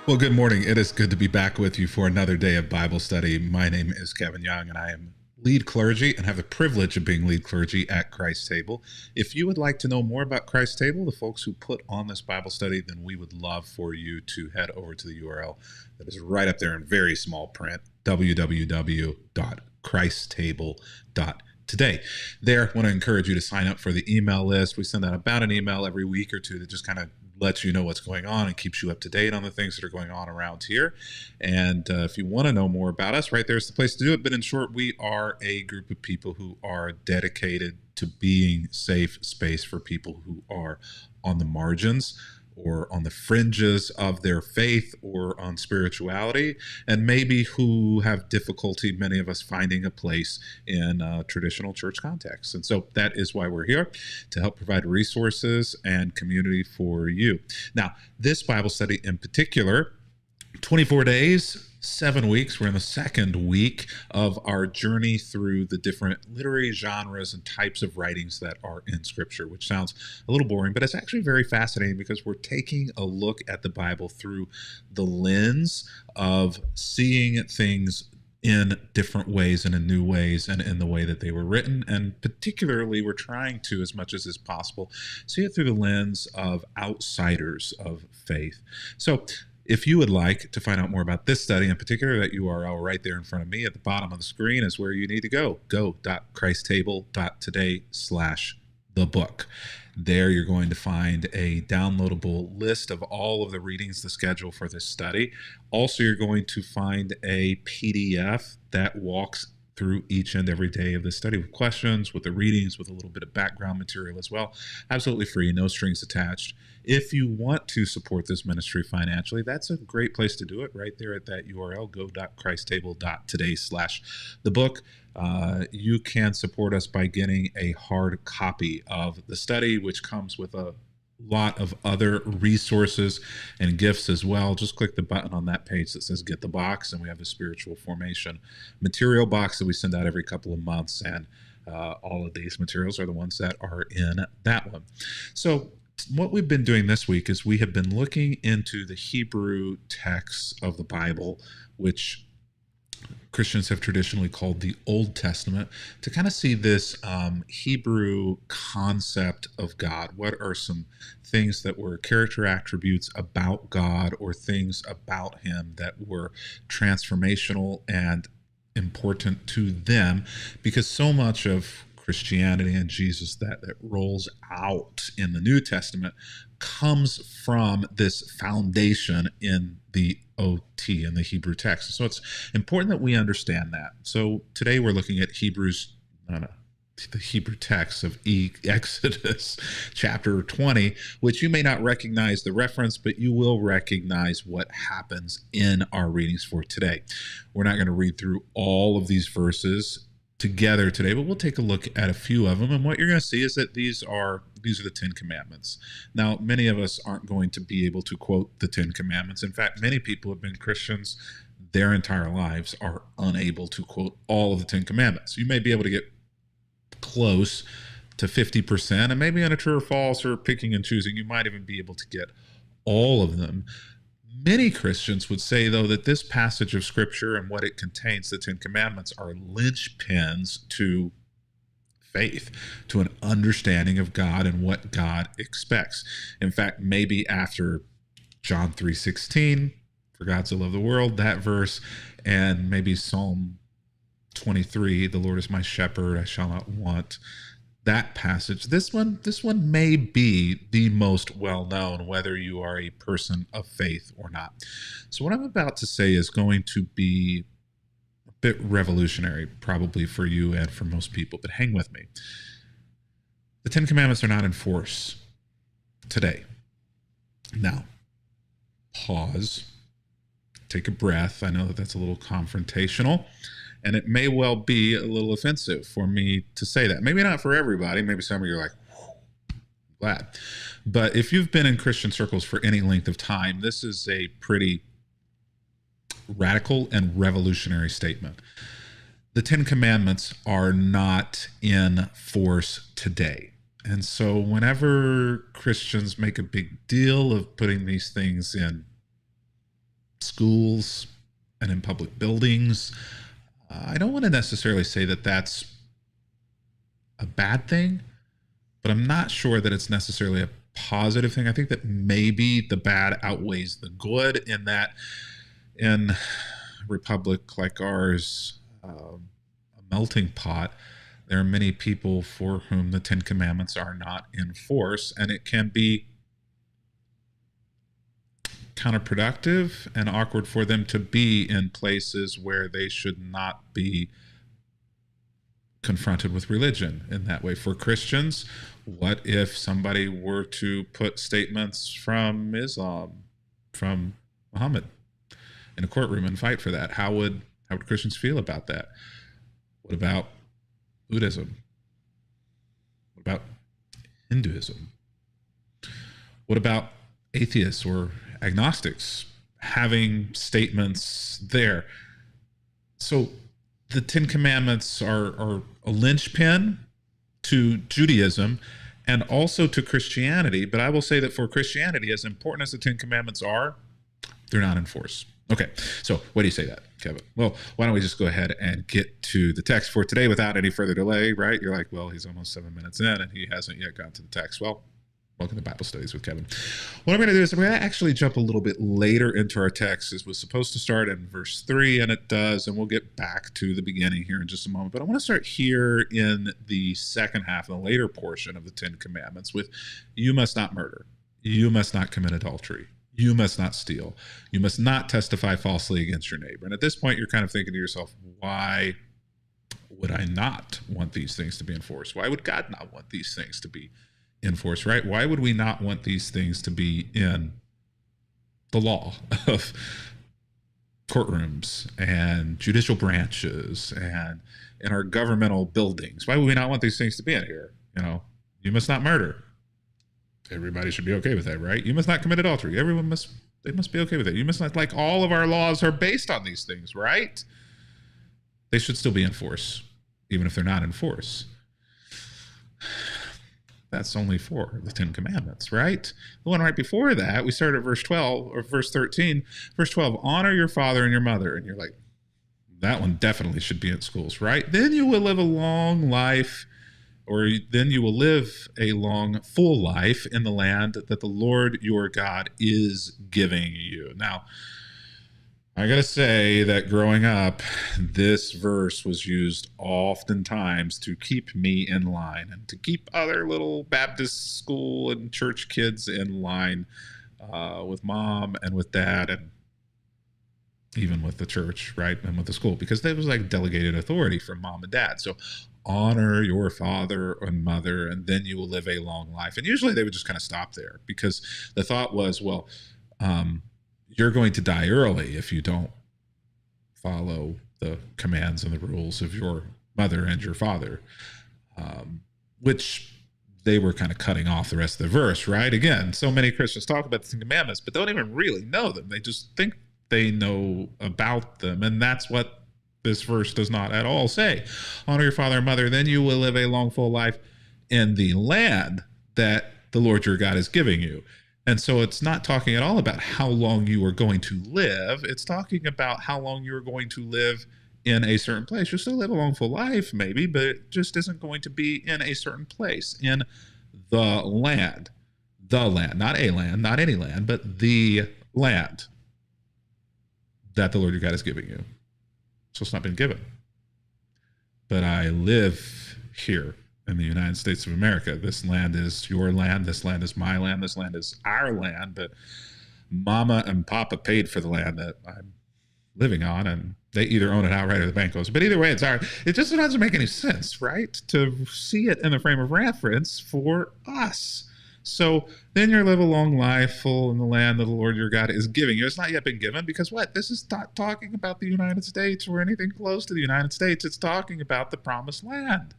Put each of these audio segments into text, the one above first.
Well, good morning. It is good to be back with you for another day of Bible study. My name is Kevin Young, and I am lead clergy and have the privilege of being lead clergy at Christ Table. If you would like to know more about Christ Table, the folks who put on this Bible study, then we would love for you to head over to the URL that is right up there in very small print, www.christstable.today. There, I want to encourage you to sign up for the email list. We send out about an email every week or two that just kind of lets you know what's going on and keeps you up to date on the things that are going on around here. And if you want to know more about us, right there's the place to do it. But in short, we are a group of people who are dedicated to being safe space for people who are on the margins or on the fringes of their faith or on spirituality, and maybe who have difficulty, many of us, finding a place in traditional church context. And so that is why we're here, to help provide resources and community for you. Now, this Bible study in particular, 24 days, 7 weeks. We're in the second week of our journey through the different literary genres and types of writings that are in Scripture, which sounds a little boring, but it's actually very fascinating because we're taking a look at the Bible through the lens of seeing things in different ways and in new ways and in the way that they were written. And particularly, we're trying to, as much as is possible, see it through the lens of outsiders of faith. So if you would like to find out more about this study in particular, that URL right there in front of me at the bottom of the screen is where you need to go. go.christstable.today/thebook. There you're going to find a downloadable list of all of the readings, the schedule for this study. Also, you're going to find a PDF that walks through each and every day of the study with questions, with the readings, with a little bit of background material as well. Absolutely free, no strings attached. If you want to support this ministry financially, that's a great place to do it right there at that URL, go.christstable.today/thebook. You can support us by getting a hard copy of the study, which comes with a lot of other resources and gifts as well. Just click the button on that page that says Get the Box, and we have the spiritual formation material box that we send out every couple of months, and all of these materials are the ones that are in that one. So what we've been doing this week is we have been looking into the Hebrew texts of the Bible, which Christians have traditionally called the Old Testament, to kind of see this Hebrew concept of God. What are some things that were character attributes about God, or things about him that were transformational and important to them? Because so much of Christianity and Jesus that rolls out in the New Testament comes from this foundation in the OT, in the Hebrew text. So it's important that we understand that. So today we're looking at the Hebrew text of Exodus chapter 20, which you may not recognize the reference, but you will recognize what happens in our readings for today. We're not going to read through all of these verses together today, but we'll take a look at a few of them. And what you're going to see is that these are the 10 Commandments. Now, many of us aren't going to be able to quote the 10 Commandments. In fact, many people have been Christians their entire lives are unable to quote all of the 10 Commandments. You may be able to get close to 50%, and maybe on a true or false or picking and choosing, you might even be able to get all of them. Many Christians would say, though, that this passage of Scripture and what it contains, the 10 Commandments, are linchpins to faith, to an understanding of God and what God expects. In fact, maybe after John 3:16, for God so loved the world, that verse, and maybe Psalm 23, the Lord is my shepherd, I shall not want, that passage, this one may be the most well-known, whether you are a person of faith or not. So what I'm about to say is going to be a bit revolutionary, probably for you and for most people, but hang with me. The 10 Commandments are not in force today. Now, pause, take a breath. I know that that's a little confrontational, and it may well be a little offensive for me to say that. Maybe not for everybody. Maybe some of you are like, glad. But if you've been in Christian circles for any length of time, this is a pretty radical and revolutionary statement. The 10 Commandments are not in force today. And so whenever Christians make a big deal of putting these things in schools and in public buildings. I don't want to necessarily say that that's a bad thing, but I'm not sure that it's necessarily a positive thing. I think that maybe the bad outweighs the good, in that in a republic like ours, a melting pot, there are many people for whom the Ten Commandments are not in force, and it can be counterproductive and awkward for them to be in places where they should not be confronted with religion in that way. For Christians, what if somebody were to put statements from Islam, from Muhammad, in a courtroom and fight for that? How would Christians feel about that? What about Buddhism? What about Hinduism? What about atheists or agnostics having statements there? So the Ten Commandments are a linchpin to Judaism and also to Christianity. But I will say that for Christianity, as important as the Ten Commandments are, they're not in force. Okay, so what do you say that, Kevin? Well, why don't we just go ahead and get to the text for today without any further delay, right? You're like, well, he's almost 7 minutes in and he hasn't yet gotten to the text. Well, welcome to Bible Studies with Kevin. What I'm going to do is I'm going to actually jump a little bit later into our text. It was supposed to start in verse 3, and it does, and we'll get back to the beginning here in just a moment. But I want to start here in the second half, the later portion of the Ten Commandments, with you must not murder, you must not commit adultery, you must not steal, you must not testify falsely against your neighbor. And at this point, you're kind of thinking to yourself, why would I not want these things to be enforced? Why would God not want these things to be enforced, right? Why would we not want these things to be in the law of courtrooms and judicial branches and in our governmental buildings? Why would we not want these things to be in here? You know, you must not murder. Everybody should be okay with that, right? You must not commit adultery. They must be okay with it. You must not, like, all of our laws are based on these things, right? They should still be in force, even if they're not in force. That's only for the Ten Commandments, right? The one right before that, we started at verse 12 or verse 13. Verse 12, honor your father and your mother. And you're like, that one definitely should be in schools, right? Then you will live a long life, or then you will live a long, full life in the land that the Lord your God is giving you. Now, I gotta say that growing up, this verse was used oftentimes to keep me in line and to keep other little Baptist school and church kids in line, with mom and with dad, and even with the church, right? And with the school, because there was like delegated authority from mom and dad. So honor your father and mother, and then you will live a long life. And usually they would just kind of stop there, because the thought was, well, you're going to die early if you don't follow the commands and the rules of your mother and your father, which they were kind of cutting off the rest of the verse, right? Again, so many Christians talk about the Ten Commandments, but don't even really know them. They just think they know about them. And that's what this verse does not at all say. Honor your father and mother, then you will live a long, full life in the land that the Lord your God is giving you. And so it's not talking at all about how long you are going to live. It's talking about how long you're going to live in a certain place. You'll still live a long, full life, maybe, but it just isn't going to be in a certain place, in the land. The land, not a land, not any land, but the land that the Lord your God is giving you. So it's not been given. But I live here in the United States of America. This land is your land. This land is my land. This land is our land. But Mama and Papa paid for the land that I'm living on, and they either own it outright or the bank owns it. But either way, it's ours. It just doesn't make any sense, right? To see it in the frame of reference for us. So then you live a long life full in the land that the Lord your God is giving you. It's not yet been given, because what? This is not talking about the United States or anything close to the United States. It's talking about the promised land.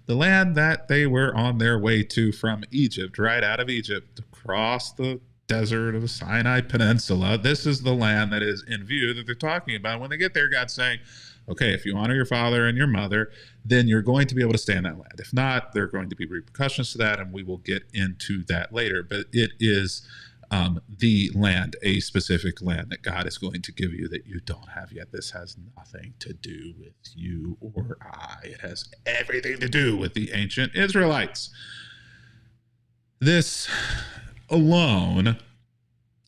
The land that they were on their way to from Egypt, right out of Egypt, across the desert of the Sinai Peninsula. This is the land that is in view that they're talking about. When they get there, God's saying, okay, if you honor your father and your mother, then you're going to be able to stay in that land. If not, there are going to be repercussions to that, and we will get into that later. But it is the land, a specific land that God is going to give you that you don't have yet. This has nothing to do with you or I. It has everything to do with the ancient Israelites. This alone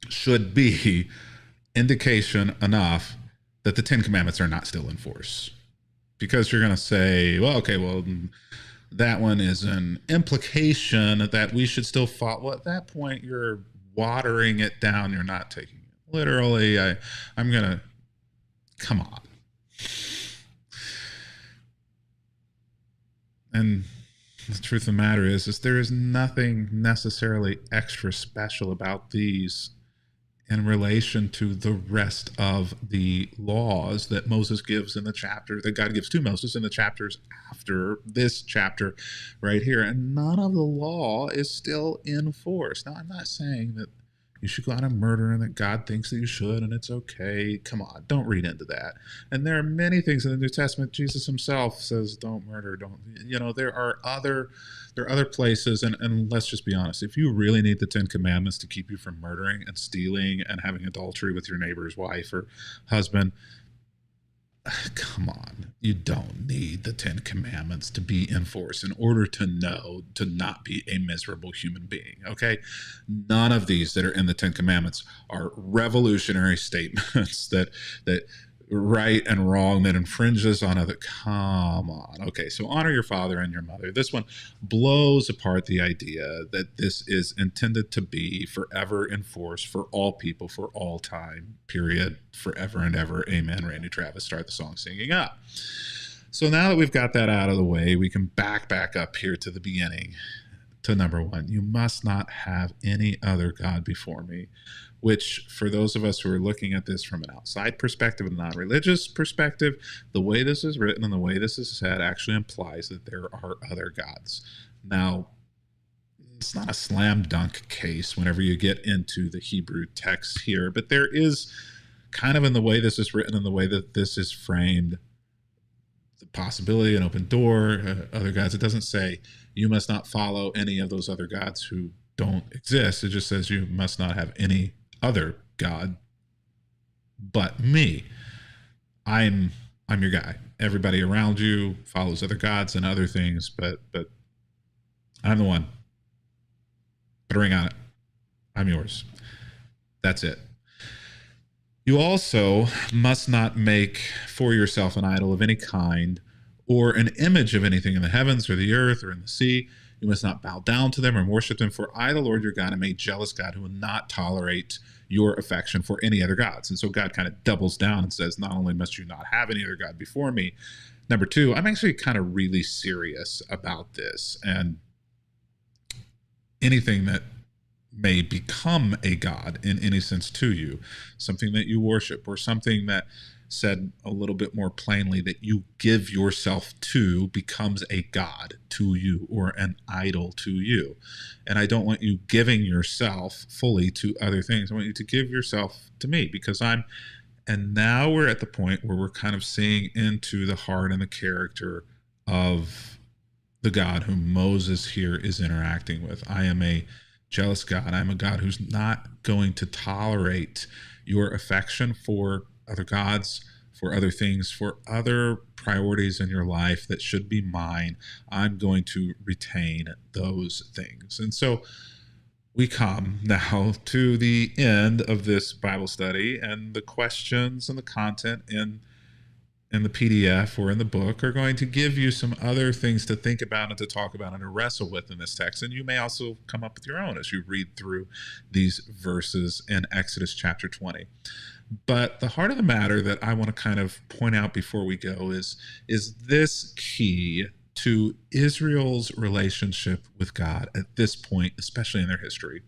should be indication enough that the Ten Commandments are not still in force. Because you're going to say, well, okay, well, that one is an implication that we should still follow. Well, at that point, you're watering it down. You're not taking it literally. I'm going to, come on. And the truth of the matter is there is nothing necessarily extra special about these in relation to the rest of the laws that Moses gives in the chapter, that God gives to Moses in the chapters after this chapter right here. And none of the law is still in force. Now, I'm not saying that you should go out and murder and that God thinks that you should and it's okay. Come on, don't read into that. And there are many things in the New Testament. Jesus himself says, don't murder, don't, there are other places, and let's just be honest. If you really need the Ten Commandments to keep you from murdering and stealing and having adultery with your neighbor's wife or husband, come on. You don't need the Ten Commandments to be in force in order to know to not be a miserable human being, okay? None of these that are in the Ten Commandments are revolutionary statements that right and wrong that infringes on other. Come on. Okay, so honor your father and your mother. This one blows apart the idea that this is intended to be forever in force for all people for all time, period, forever and ever. Amen. Randy Travis, start the song singing up. So now that we've got that out of the way, we can back up here to the beginning, to number one. You must not have any other God before me, which for those of us who are looking at this from an outside perspective, a non-religious perspective, the way this is written and the way this is said actually implies that there are other gods. Now, it's not a slam dunk case whenever you get into the Hebrew text here, but there is kind of in the way this is written and the way that this is framed, the possibility, an open door, other gods. It doesn't say you must not follow any of those other gods who don't exist. It just says you must not have any other God but me. I'm your guy. Everybody around you follows other gods and other things, but I'm the one. Put a ring on it. I'm yours. That's it. You also must not make for yourself an idol of any kind or an image of anything in the heavens or the earth or in the sea. You must not bow down to them or worship them, for I, the Lord your God, am a jealous God who will not tolerate your affection for any other gods. And so God kind of doubles down and says, not only must you not have any other God before me, number two, I'm actually kind of really serious about this. And anything that may become a god in any sense to you, something that you worship, or something that, said a little bit more plainly, that you give yourself to, becomes a god to you or an idol to you. And I don't want you giving yourself fully to other things. I want you to give yourself to me because I'm, and now we're at the point where we're kind of seeing into the heart and the character of the God whom Moses here is interacting with. I am a jealous God. I'm a God who's not going to tolerate your affection for other gods, for other things, for other priorities in your life that should be mine. I'm going to retain those things. And so we come now to the end of this Bible study, and the questions and the content in the PDF or in the book are going to give you some other things to think about and to talk about and to wrestle with in this text. And you may also come up with your own as you read through these verses in Exodus chapter 20. But the heart of the matter that I want to kind of point out before we go is this key to Israel's relationship with God at this point, especially in their history,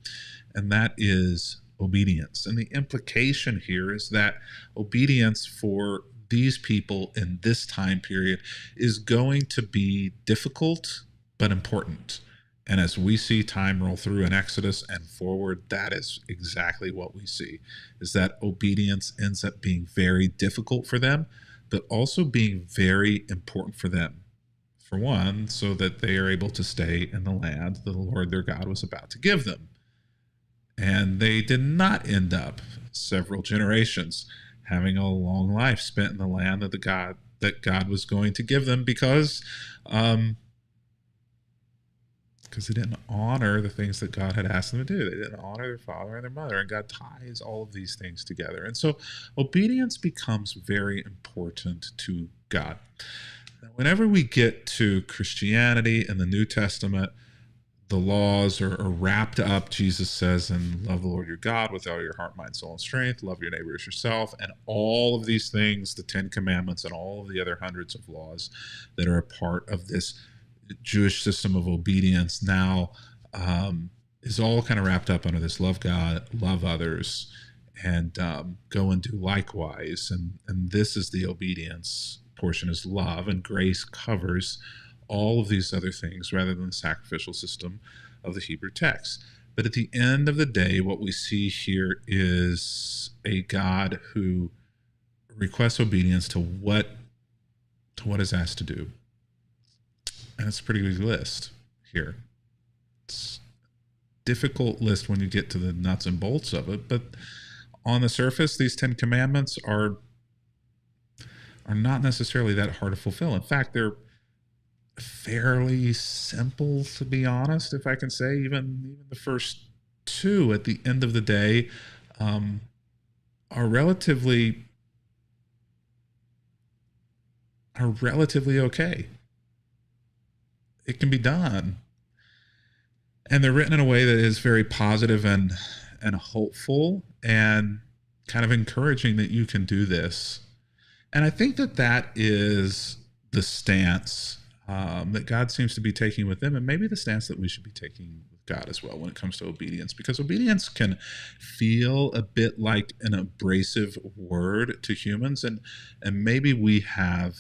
and that is obedience. And the implication here is that obedience for these people in this time period is going to be difficult but important. And as we see time roll through in Exodus and forward, that is exactly what we see, is that obedience ends up being very difficult for them, but also being very important for them. For one, so that they are able to stay in the land that the Lord their God was about to give them. And they did not end up several generations having a long life spent in the land that God was going to give them because they didn't honor the things that God had asked them to do. They didn't honor their father and their mother, and God ties all of these things together. And so obedience becomes very important to God. Now, whenever we get to Christianity and the New Testament, the laws are wrapped up, Jesus says, in love the Lord your God with all your heart, mind, soul, and strength, love your neighbor as yourself, and all of these things, the 10 Commandments and all of the other hundreds of laws that are a part of this Jewish system of obedience now is all kind of wrapped up under this love God, love others, and go and do likewise. And this is the obedience portion, is love, and grace covers all of these other things rather than the sacrificial system of the Hebrew text. But at the end of the day, what we see here is a God who requests obedience to what is asked to do. And it's a pretty big list here. It's a difficult list when you get to the nuts and bolts of it, but on the surface, these 10 commandments are not necessarily that hard to fulfill. In fact, they're fairly simple, to be honest, if I can say. Even the first two, at the end of the day, are relatively okay. It can be done, and they're written in a way that is very positive and hopeful and kind of encouraging that you can do this. And I think that is the stance that God seems to be taking with them, and maybe the stance that we should be taking with God as well when it comes to obedience, because obedience can feel a bit like an abrasive word to humans, and maybe we have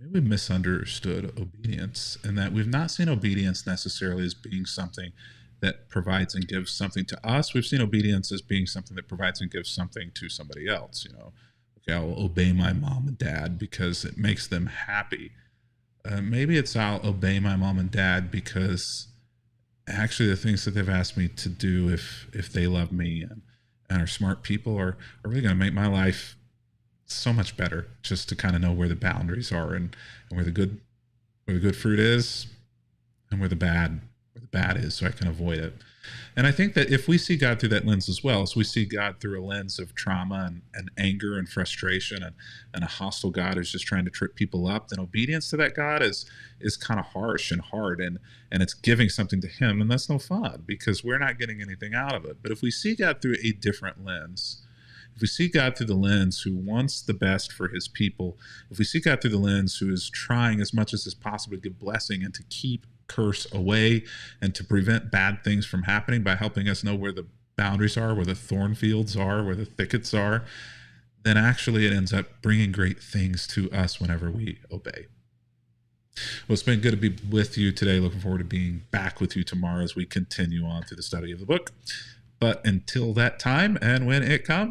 maybe we misunderstood obedience, and that we've not seen obedience necessarily as being something that provides and gives something to us. We've seen obedience as being something that provides and gives something to somebody else. Okay, I'll obey my mom and dad because it makes them happy. Maybe it's I'll obey my mom and dad because actually the things that they've asked me to do, if they love me and are smart people, are really going to make my life so much better, just to kind of know where the boundaries are and where the good fruit is and where the bad is, so I can avoid it. And I think that if we see God through that lens as well, so we see God through a lens of trauma and anger and frustration and a hostile God who's just trying to trip people up, then obedience to that God is kind of harsh and hard, and it's giving something to him, and that's no fun because we're not getting anything out of it. But if we see God through a different lens, if we see God through the lens who wants the best for his people, if we see God through the lens who is trying as much as is possible to give blessing and to keep curse away and to prevent bad things from happening by helping us know where the boundaries are, where the thorn fields are, where the thickets are, then actually it ends up bringing great things to us whenever we obey. Well, it's been good to be with you today. Looking forward to being back with you tomorrow as we continue on through the study of the book. But until that time, and when it comes,